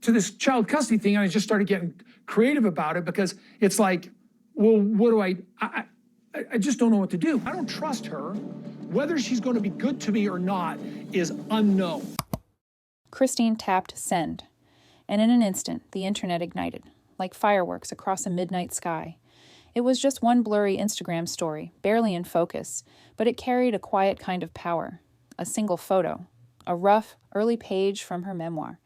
to this child custody thing, and I just started getting creative about it because it's like, well, what do I just don't know what to do. I don't trust her. Whether she's going to be good to me or not is unknown. Christine tapped send, and in an instant, the internet ignited, like fireworks across a midnight sky. It was just one blurry Instagram story, barely in focus, but it carried a quiet kind of power. A single photo, a rough, early page from her memoir.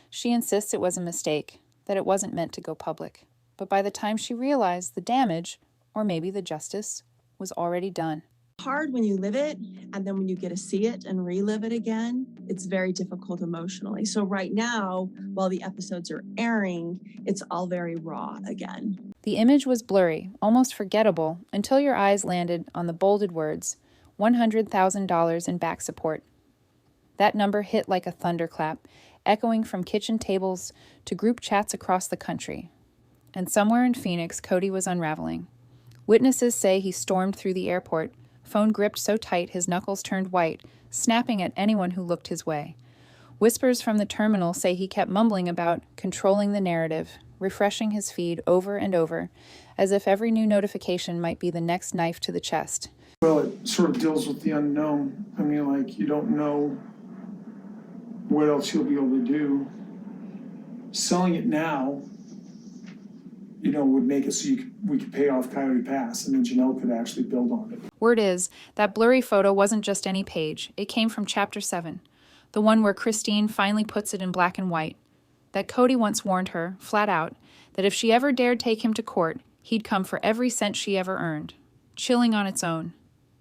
She insists it was a mistake, that it wasn't meant to go public. But by the time she realized the damage, or maybe the justice, was already done. Hard when you live it, and then when you get to see it and relive it again, it's very difficult emotionally. So right now, while the episodes are airing, it's all very raw again. The image was blurry, almost forgettable, until your eyes landed on the bolded words, $100,000 in back support. That number hit like a thunderclap, echoing from kitchen tables to group chats across the country. And somewhere in Phoenix, Cody was unraveling. Witnesses say he stormed through the airport, phone gripped so tight his knuckles turned white, snapping at anyone who looked his way. Whispers from the terminal say he kept mumbling about controlling the narrative, refreshing his feed over and over, as if every new notification might be the next knife to the chest. Well, it sort of deals with the unknown. I mean, like, you don't know what else you'll be able to do. Selling it now, would make it so we could pay off Coyote Pass, and then Janelle could actually build on it. Word is, that blurry photo wasn't just any page. It came from Chapter 7, the one where Christine finally puts it in black and white. That Cody once warned her, flat out, that if she ever dared take him to court, he'd come for every cent she ever earned. Chilling on its own.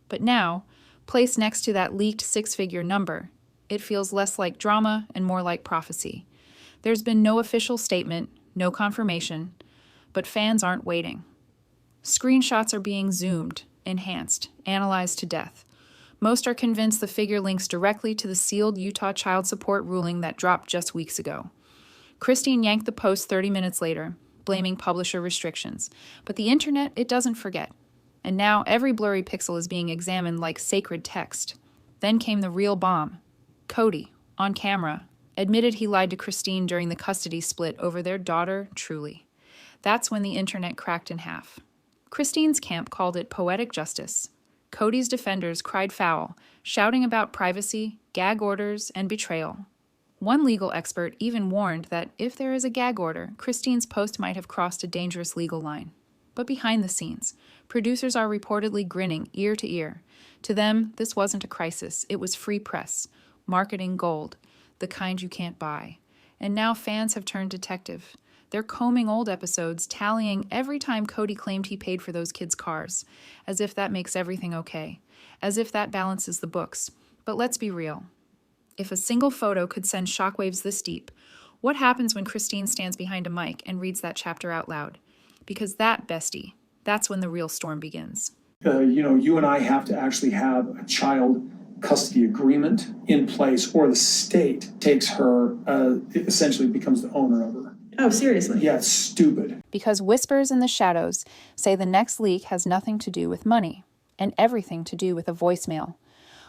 But now, placed next to that leaked six-figure number, it feels less like drama and more like prophecy. There's been no official statement, no confirmation, but fans aren't waiting. Screenshots are being zoomed, enhanced, analyzed to death. Most are convinced the figure links directly to the sealed Utah child support ruling that dropped just weeks ago. Christine yanked the post 30 minutes later, blaming publisher restrictions. But the internet, it doesn't forget. And now every blurry pixel is being examined like sacred text. Then came the real bomb. Cody, on camera, admitted he lied to Christine during the custody split over their daughter, Truly. That's when the internet cracked in half. Christine's camp called it poetic justice. Cody's defenders cried foul, shouting about privacy, gag orders, and betrayal. One legal expert even warned that if there is a gag order, Christine's post might have crossed a dangerous legal line. But behind the scenes, producers are reportedly grinning ear to ear. To them, this wasn't a crisis. It was free press, marketing gold, the kind you can't buy. And now fans have turned detective. They're combing old episodes, tallying every time Cody claimed he paid for those kids' cars, as if that makes everything okay, as if that balances the books. But let's be real. If a single photo could send shockwaves this deep, what happens when Christine stands behind a mic and reads that chapter out loud? Because that, bestie, that's when the real storm begins. You and I have to actually have a child custody agreement in place, or the state takes her, essentially becomes the owner of her. Oh, seriously? Yeah, it's stupid. Because whispers in the shadows say the next leak has nothing to do with money, and everything to do with a voicemail.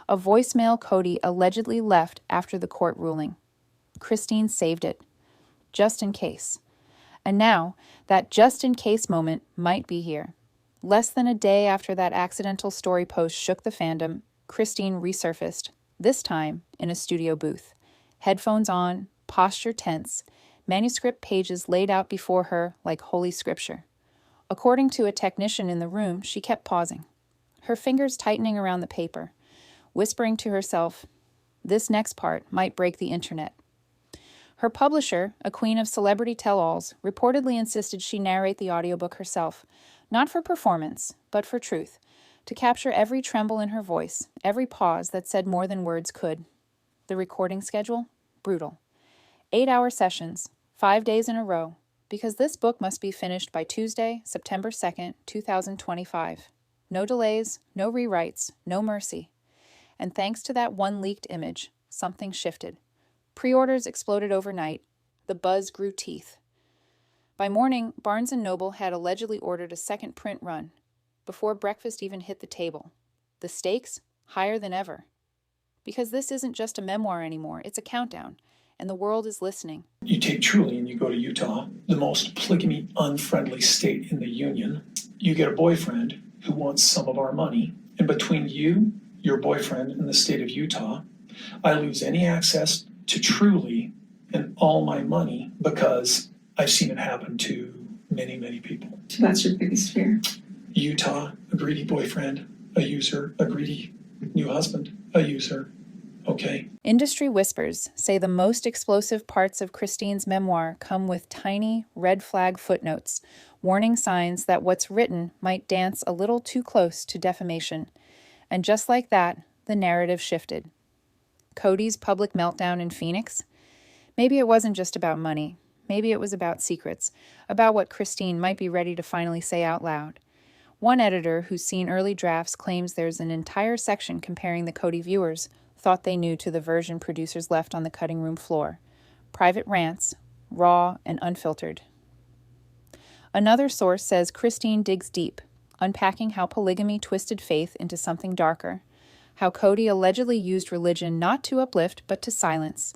A voicemail Cody allegedly left after the court ruling. Christine saved it. Just in case. And now, that just-in-case moment might be here. Less than a day after that accidental story post shook the fandom, Christine resurfaced, this time in a studio booth. Headphones on, posture tense, manuscript pages laid out before her like holy scripture. According to a technician in the room, she kept pausing, her fingers tightening around the paper, whispering to herself, this next part might break the internet. Her publisher, a queen of celebrity tell-alls, reportedly insisted she narrate the audiobook herself, not for performance, but for truth, to capture every tremble in her voice, every pause that said more than words could. The recording schedule? Brutal. 8-hour sessions, 5 days in a row, because this book must be finished by Tuesday, September 2nd, 2025. No delays, no rewrites, no mercy. And thanks to that one leaked image, something shifted. Pre-orders exploded overnight. The buzz grew teeth. By morning, Barnes & Noble had allegedly ordered a second print run, before breakfast even hit the table. The stakes? Higher than ever. Because this isn't just a memoir anymore, it's a countdown. and the world is listening. You take Truly and you go to Utah, the most polygamy-unfriendly state in the union. You get a boyfriend who wants some of our money. And between you, your boyfriend, and the state of Utah, I lose any access to Truly and all my money because I've seen it happen to many, many people. So that's your biggest fear? Utah, a greedy boyfriend, a user, a greedy new husband, a user. Okay. Industry whispers say the most explosive parts of Christine's memoir come with tiny red flag footnotes, warning signs that what's written might dance a little too close to defamation. And just like that, the narrative shifted. Cody's public meltdown in Phoenix? Maybe it wasn't just about money. Maybe it was about secrets, about what Christine might be ready to finally say out loud. One editor who's seen early drafts claims there's an entire section comparing the Kody viewers thought they knew to the version producers left on the cutting room floor. Private rants, raw and unfiltered. Another source says Christine digs deep, unpacking how polygamy twisted faith into something darker, how Kody allegedly used religion not to uplift but to silence.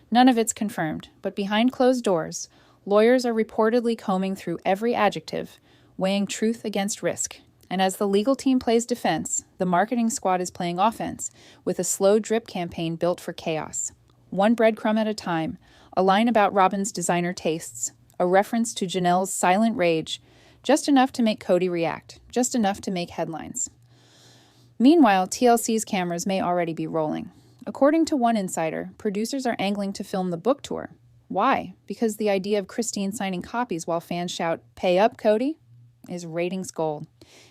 None of it's confirmed, but behind closed doors, lawyers are reportedly combing through every adjective, weighing truth against risk. And as the legal team plays defense, the marketing squad is playing offense with a slow drip campaign built for chaos. One breadcrumb at a time, a line about Robin's designer tastes, a reference to Janelle's silent rage, just enough to make Kody react, just enough to make headlines. Meanwhile, TLC's cameras may already be rolling. According to one insider, producers are angling to film the book tour. Why? Because the idea of Christine signing copies while fans shout, "Pay up, Kody," is ratings gold.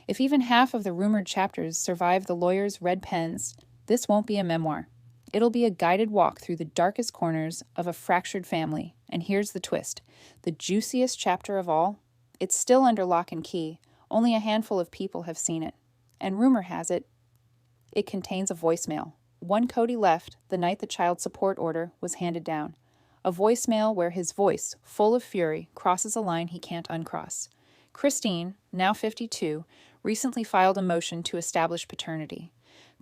If even half of the rumored chapters survive the lawyers' red pens, this won't be a memoir. It'll be a guided walk through the darkest corners of a fractured family. And here's the twist. The juiciest chapter of all? It's still under lock and key. Only a handful of people have seen it. And rumor has it, it contains a voicemail. One Kody left the night the child support order was handed down. A voicemail where his voice, full of fury, crosses a line he can't uncross. Christine, now 52, recently filed a motion to establish paternity.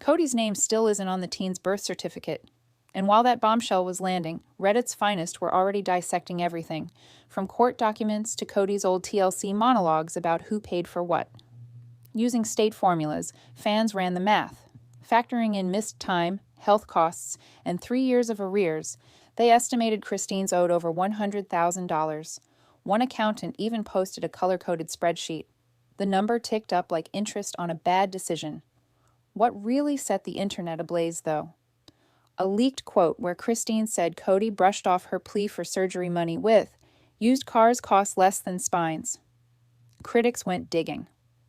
Kody's name still isn't on the teen's birth certificate. And while that bombshell was landing, Reddit's finest were already dissecting everything, from court documents to Kody's old TLC monologues about who paid for what. Using state formulas, fans ran the math. Factoring in missed time, health costs, and 3 years of arrears, they estimated Christine's owed over $100,000. One accountant even posted a color-coded spreadsheet. The number ticked up like interest on a bad decision. What really set the internet ablaze, though? A leaked quote where Christine said Kody brushed off her plea for surgery money with, "Used cars cost less than spines." Critics went digging.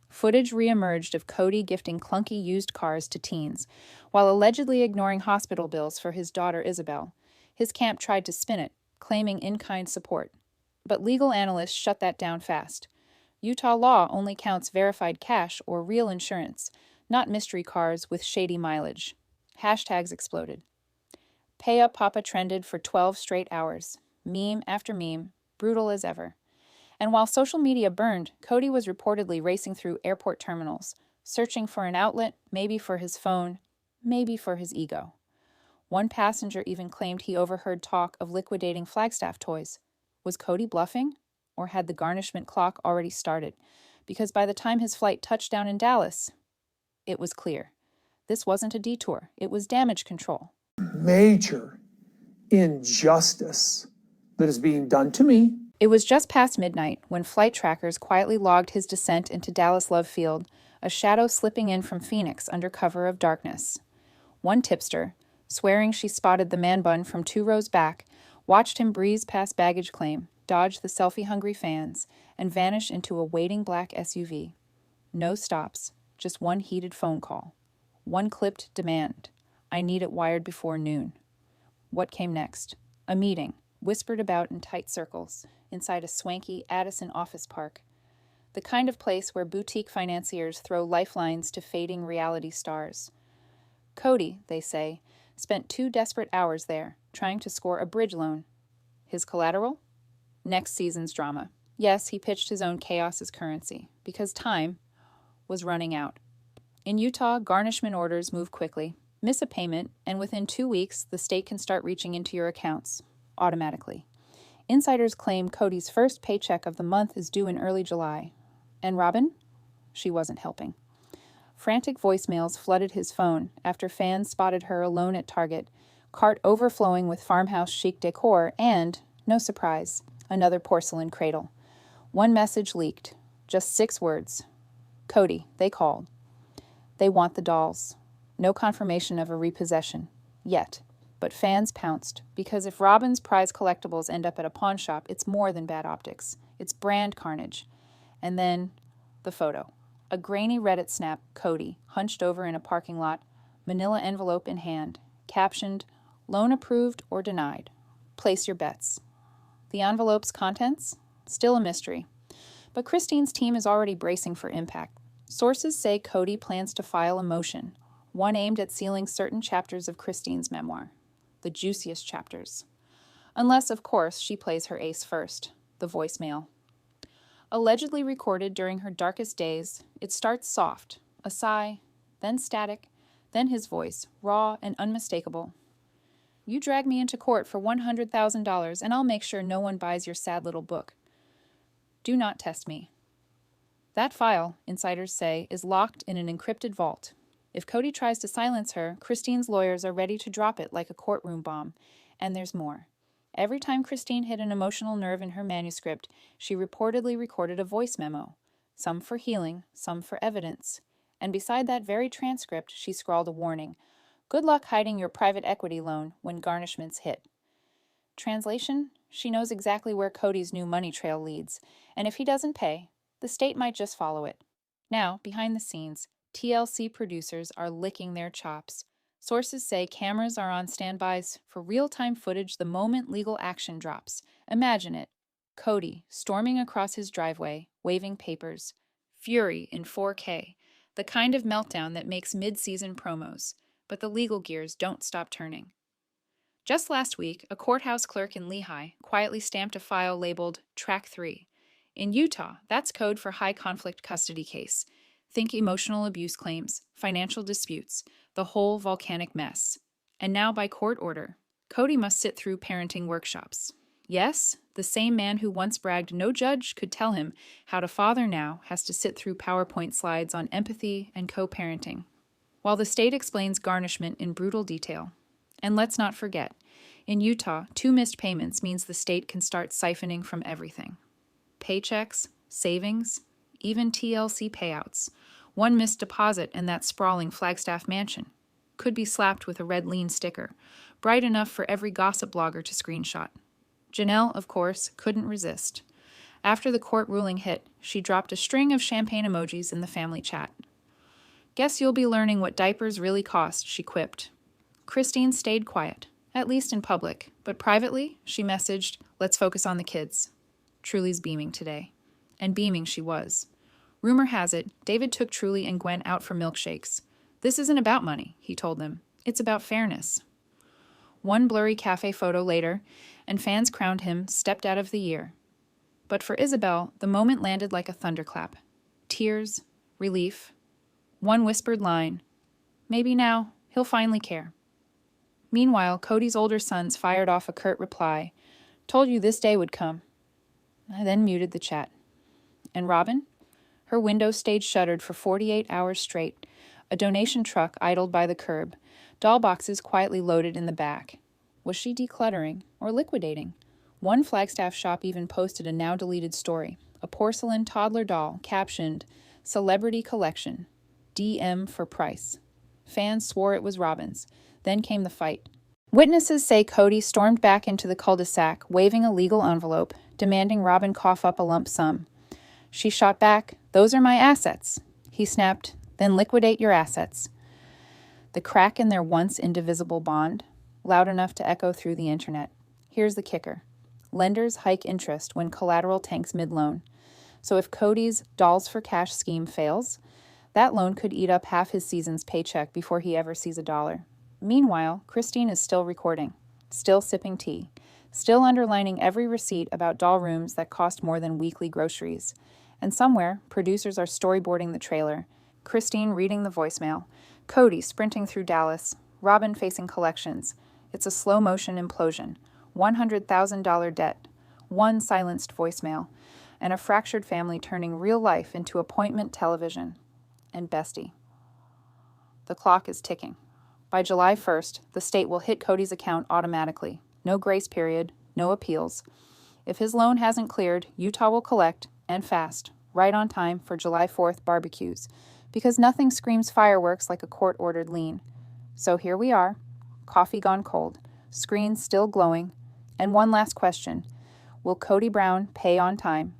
Footage reemerged of Kody gifting clunky used cars to teens, while allegedly ignoring hospital bills for his daughter Isabel. His camp tried to spin it, claiming in-kind support. But legal analysts shut that down fast. Utah law only counts verified cash or real insurance, not mystery cars with shady mileage. Hashtags exploded. Pay Up Papa trended for 12 straight hours. Meme after meme, brutal as ever. And while social media burned, Kody was reportedly racing through airport terminals, searching for an outlet, maybe for his phone, maybe for his ego. One passenger even claimed he overheard talk of liquidating Flagstaff toys. Was Kody bluffing? Or had the garnishment clock already started? Because by the time his flight touched down in Dallas, it was clear. This wasn't a detour. It was damage control. Major injustice that is being done to me. It was just past midnight when flight trackers quietly logged his descent into Dallas Love Field, a shadow slipping in from Phoenix under cover of darkness. One tipster, swearing she spotted the man bun from 2 rows back, watched him breeze past baggage claim, dodge the selfie-hungry fans, and vanish into a waiting black SUV. No stops, just one heated phone call. One clipped demand. "I need it wired before noon." What came next? A meeting, whispered about in tight circles, inside a swanky Addison office park. The kind of place where boutique financiers throw lifelines to fading reality stars. Kody, they say, spent 2 desperate hours there, trying to score a bridge loan. His collateral? Next season's drama. Yes, he pitched his own chaos as currency, because time was running out. In Utah, garnishment orders move quickly. Miss a payment, and within 2 weeks, the state can start reaching into your accounts. automatically. Insiders claim Cody's first paycheck of the month is due in early July. And Robin? She wasn't helping. Frantic voicemails flooded his phone after fans spotted her alone at Target, cart overflowing with farmhouse chic decor and, no surprise, another porcelain cradle. One message leaked, just 6 words. Cody, they called. They want the dolls. No confirmation of a repossession. Yet. But fans pounced, because if Robin's prize collectibles end up at a pawn shop, it's more than bad optics. It's brand carnage. And then, the photo. A grainy Reddit snap, Cody, hunched over in a parking lot, manila envelope in hand, captioned, loan approved or denied. Place your bets. The envelope's contents? Still a mystery. But Christine's team is already bracing for impact. Sources say Cody plans to file a motion, one aimed at sealing certain chapters of Christine's memoir. The juiciest chapters. Unless, of course, she plays her ace first, the voicemail. Allegedly recorded during her darkest days, it starts soft, a sigh, then static, then his voice, raw and unmistakable. You drag me into court for $100,000 and I'll make sure no one buys your sad little book. Do not test me. That file, insiders say, is locked in an encrypted vault. If Cody tries to silence her, Christine's lawyers are ready to drop it like a courtroom bomb. And there's more. Every time Christine hit an emotional nerve in her manuscript, she reportedly recorded a voice memo, some for healing, some for evidence. And beside that very transcript, she scrawled a warning. Good luck hiding your private equity loan when garnishments hit. Translation? She knows exactly where Cody's new money trail leads, and if he doesn't pay, the state might just follow it. Now, behind the scenes, TLC producers are licking their chops. Sources say cameras are on standbys for real-time footage the moment legal action drops. Imagine it. Cody storming across his driveway, waving papers. Fury in 4K. The kind of meltdown that makes mid-season promos. But the legal gears don't stop turning. Just last week, a courthouse clerk in Lehigh quietly stamped a file labeled Track 3. In Utah, that's code for high conflict custody case. Think emotional abuse claims, financial disputes, the whole volcanic mess. And now by court order, Cody must sit through parenting workshops. Yes, the same man who once bragged no judge could tell him how to father now has to sit through PowerPoint slides on empathy and co-parenting, while the state explains garnishment in brutal detail. And let's not forget, in Utah, 2 missed payments means the state can start siphoning from everything. Paychecks, savings, even TLC payouts. 1 missed deposit in that sprawling Flagstaff mansion could be slapped with a red lean sticker, bright enough for every gossip blogger to screenshot. Janelle, of course, couldn't resist. After the court ruling hit, she dropped a string of champagne emojis in the family chat. Guess you'll be learning what diapers really cost, she quipped. Christine stayed quiet, at least in public, but privately, she messaged, let's focus on the kids. Truly's beaming today. And beaming she was. Rumor has it, David took Truly and Gwen out for milkshakes. This isn't about money, he told them. It's about fairness. One blurry cafe photo later, and fans crowned him stepped out of the year. But for Isabel, the moment landed like a thunderclap. Tears, relief, one whispered line. Maybe now, he'll finally care. Meanwhile, Cody's older sons fired off a curt reply. Told you this day would come. I then muted the chat. And Robin? Her window stayed shuttered for 48 hours straight. A donation truck idled by the curb. Doll boxes quietly loaded in the back. Was she decluttering or liquidating? One Flagstaff shop even posted a now-deleted story. A porcelain toddler doll captioned, Celebrity Collection. DM for price. Fans swore it was Robin's. Then came the fight. Witnesses say Cody stormed back into the cul-de-sac, waving a legal envelope, demanding Robin cough up a lump sum. She shot back, those are my assets. He snapped, then liquidate your assets. The crack in their once indivisible bond, loud enough to echo through the internet. Here's the kicker. Lenders hike interest when collateral tanks mid-loan. So if Cody's dolls for cash scheme fails, that loan could eat up half his season's paycheck before he ever sees a dollar. Meanwhile, Christine is still recording, still sipping tea, still underlining every receipt about doll rooms that cost more than weekly groceries. And somewhere, producers are storyboarding the trailer, Christine reading the voicemail, Cody sprinting through Dallas, Robin facing collections. It's a slow-motion implosion. $100,000 debt, one silenced voicemail, and a fractured family turning real life into appointment television. And bestie. The clock is ticking. By July 1st, the state will hit Cody's account automatically. No grace period, no appeals. If his loan hasn't cleared, Utah will collect, and fast, right on time for July 4th barbecues, because nothing screams fireworks like a court-ordered lien. So here we are, coffee gone cold, screens still glowing, and one last question. Will Cody Brown pay on time?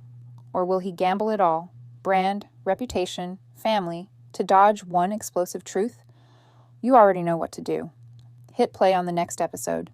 Or will he gamble it all, brand, reputation, family, to dodge one explosive truth? You already know what to do. Hit play on the next episode.